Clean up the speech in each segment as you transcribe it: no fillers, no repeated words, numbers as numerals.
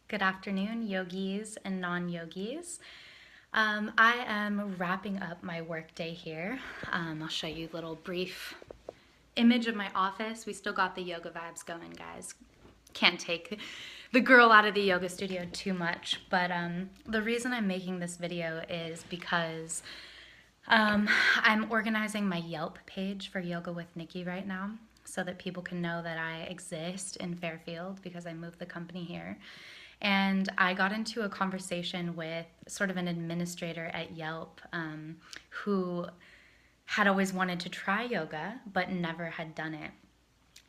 Good afternoon, yogis and non-yogis. I am wrapping up my workday here. I'll show you a little brief image of my office. We still got the yoga vibes going, guys. Can't take the girl out of the yoga studio too much, but the reason I'm making this video is because I'm organizing my Yelp page for Yoga with Nikki right now so that people can know that I exist in Fairfield because I moved the company here. And I got into a conversation with sort of an administrator at Yelp who had always wanted to try yoga but never had done it.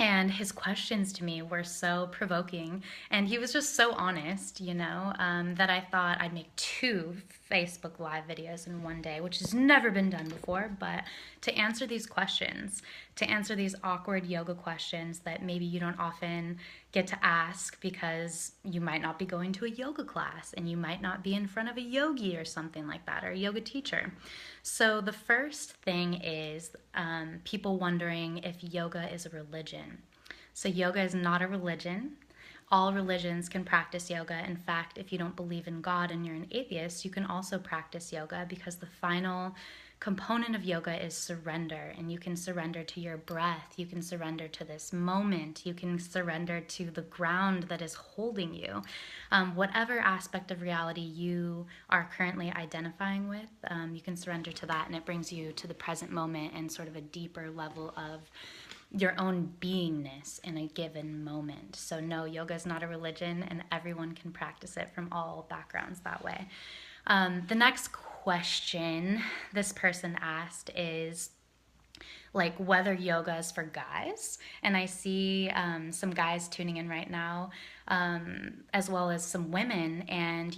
And his questions to me were so provoking, and he was just so honest, that I thought I'd make two Facebook Live videos in one day, which has never been done before, but to answer these questions, to answer these awkward yoga questions that maybe you don't often get to ask because you might not be going to a yoga class and you might not be in front of a yogi or something like that, or a yoga teacher. So the first thing is people wondering if yoga is a religion. So yoga is not a religion. All religions can practice yoga. In fact, if you don't believe in God and you're an atheist, you can also practice yoga because the final component of yoga is surrender. And you can surrender to your breath. You can surrender to this moment. You can surrender to the ground that is holding you. Whatever aspect of reality you are currently identifying with, you can surrender to that, and it brings you to the present moment and sort of a deeper level of your own beingness in a given moment. So no, yoga is not a religion, and everyone can practice it from all backgrounds that way. The next question this person asked is like whether yoga is for guys. And I see some guys tuning in right now, as well as some women. And,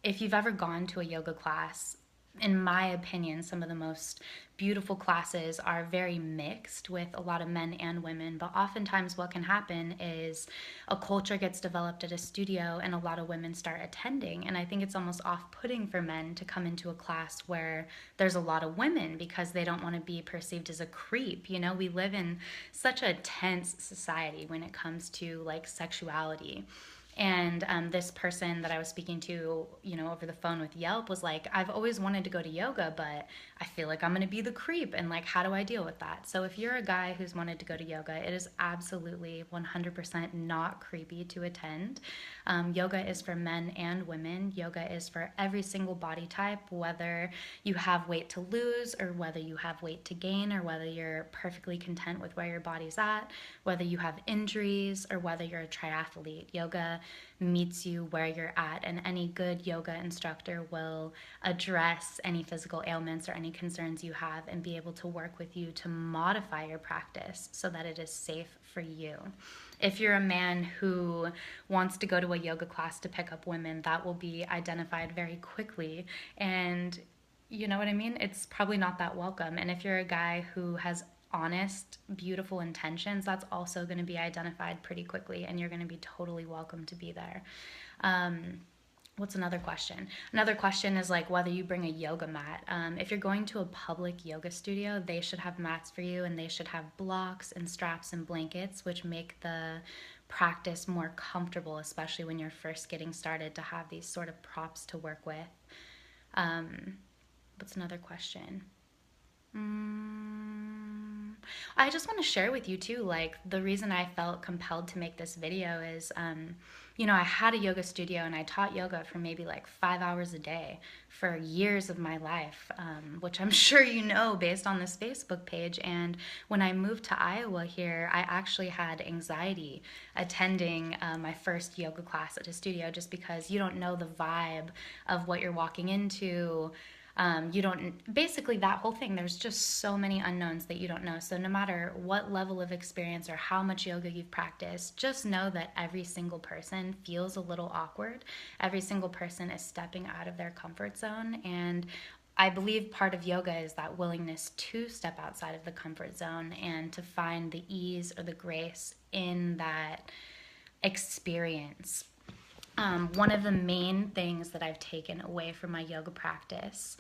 if you've ever gone to a yoga class, in my opinion, some of the most beautiful classes are very mixed with a lot of men and women. But oftentimes, what can happen is a culture gets developed at a studio and a lot of women start attending. And I think it's almost off putting for men to come into a class where there's a lot of women because they don't want to be perceived as a creep. We live in such a tense society when it comes to like sexuality. And this person that I was speaking to, over the phone with Yelp was like, I've always wanted to go to yoga, but I feel like I'm going to be the creep. And like, how do I deal with that? So if you're a guy who's wanted to go to yoga, it is absolutely 100% not creepy to attend. Yoga is for men and women. Yoga is for every single body type, whether you have weight to lose or whether you have weight to gain or whether you're perfectly content with where your body's at, whether you have injuries or whether you're a triathlete. Yoga meets you where you're at, and any good yoga instructor will address any physical ailments or any concerns you have and be able to work with you to modify your practice so that it is safe for you. If you're a man who wants to go to a yoga class to pick up women, that will be identified very quickly, and you know what I mean? It's probably not that welcome. And if you're a guy who has honest, beautiful intentions, that's also going to be identified pretty quickly, and you're going to be totally welcome to be there. What's another question? Another question is like whether you bring a yoga mat. If you're going to a public yoga studio, they should have mats for you, and they should have blocks and straps and blankets, which make the practice more comfortable, especially when you're first getting started, to have these sort of props to work with. What's another question? I just want to share with you too, like the reason I felt compelled to make this video is, I had a yoga studio and I taught yoga for maybe like 5 hours a day for years of my life, which I'm sure you know based on this Facebook page. And when I moved to Iowa here, I actually had anxiety attending my first yoga class at a studio just because you don't know the vibe of what you're walking into. You don't, basically that whole thing, there's just so many unknowns that you don't know. So no matter what level of experience or how much yoga you've practiced, just know that every single person feels a little awkward. Every single person is stepping out of their comfort zone. And I believe part of yoga is that willingness to step outside of the comfort zone and to find the ease or the grace in that experience. One of the main things that I've taken away from my yoga practice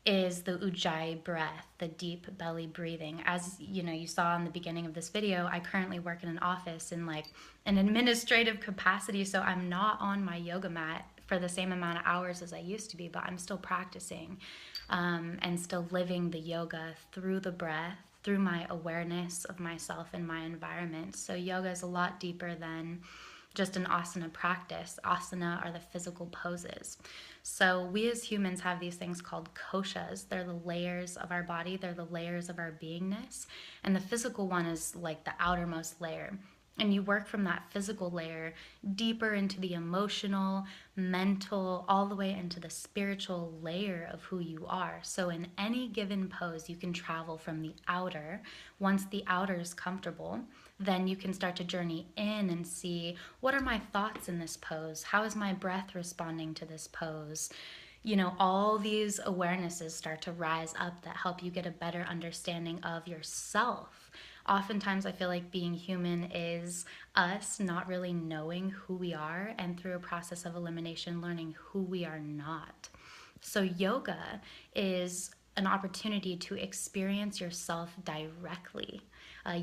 is the Ujjayi breath, the deep belly breathing. As you know, you saw in the beginning of this video, I currently work in an office in like an administrative capacity, so I'm not on my yoga mat for the same amount of hours as I used to be, but I'm still practicing and still living the yoga through the breath, through my awareness of myself and my environment. So yoga is a lot deeper than just an asana practice. Asana are the physical poses. So we as humans have these things called koshas. They're the layers of our body, they're the layers of our beingness. And the physical one is like the outermost layer. And you work from that physical layer deeper into the emotional, mental, all the way into the spiritual layer of who you are. So in any given pose, you can travel from the outer. Once the outer is comfortable, then you can start to journey in and see, what are my thoughts in this pose? How is my breath responding to this pose? You know, all these awarenesses start to rise up that help you get a better understanding of yourself. Oftentimes, I feel like being human is us not really knowing who we are, and through a process of elimination, learning who we are not. So, yoga is an opportunity to experience yourself directly.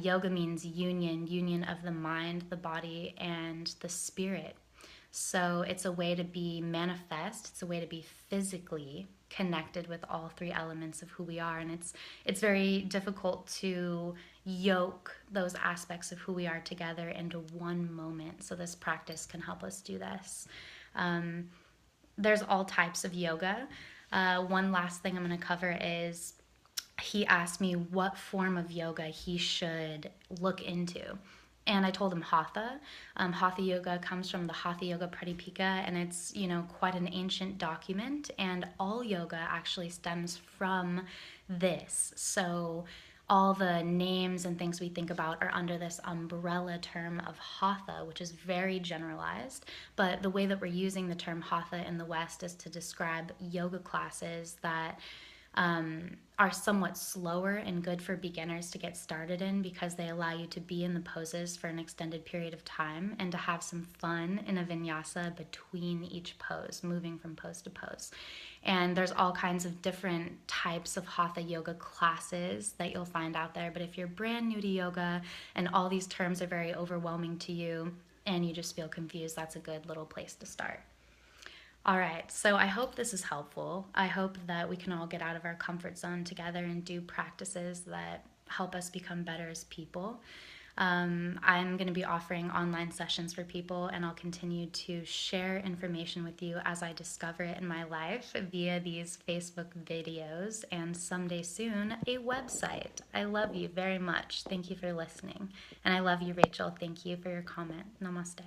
Yoga means union, union of the mind, the body, and the spirit. So it's a way to be manifest, it's a way to be physically connected with all three elements of who we are. And it's very difficult to yoke those aspects of who we are together into one moment. So this practice can help us do this. There's all types of yoga. One last thing I'm going to cover is, he asked me what form of yoga he should look into. And I told him Hatha. Hatha yoga comes from the Hatha Yoga Pradipika, and it's, you know, quite an ancient document. And all yoga actually stems from this. So all the names and things we think about are under this umbrella term of Hatha, which is very generalized. But the way that we're using the term Hatha in the West is to describe yoga classes that are somewhat slower and good for beginners to get started in, because they allow you to be in the poses for an extended period of time and to have some fun in a vinyasa between each pose, moving from pose to pose. And there's all kinds of different types of Hatha yoga classes that you'll find out there. But if you're brand new to yoga and all these terms are very overwhelming to you and you just feel confused, that's a good little place to start. All right, so I hope this is helpful. I hope that we can all get out of our comfort zone together and do practices that help us become better as people. I'm going to be offering online sessions for people, and I'll continue to share information with you as I discover it in my life via these Facebook videos, and someday soon, a website. I love you very much. Thank you for listening. And I love you, Rachel. Thank you for your comment. Namaste.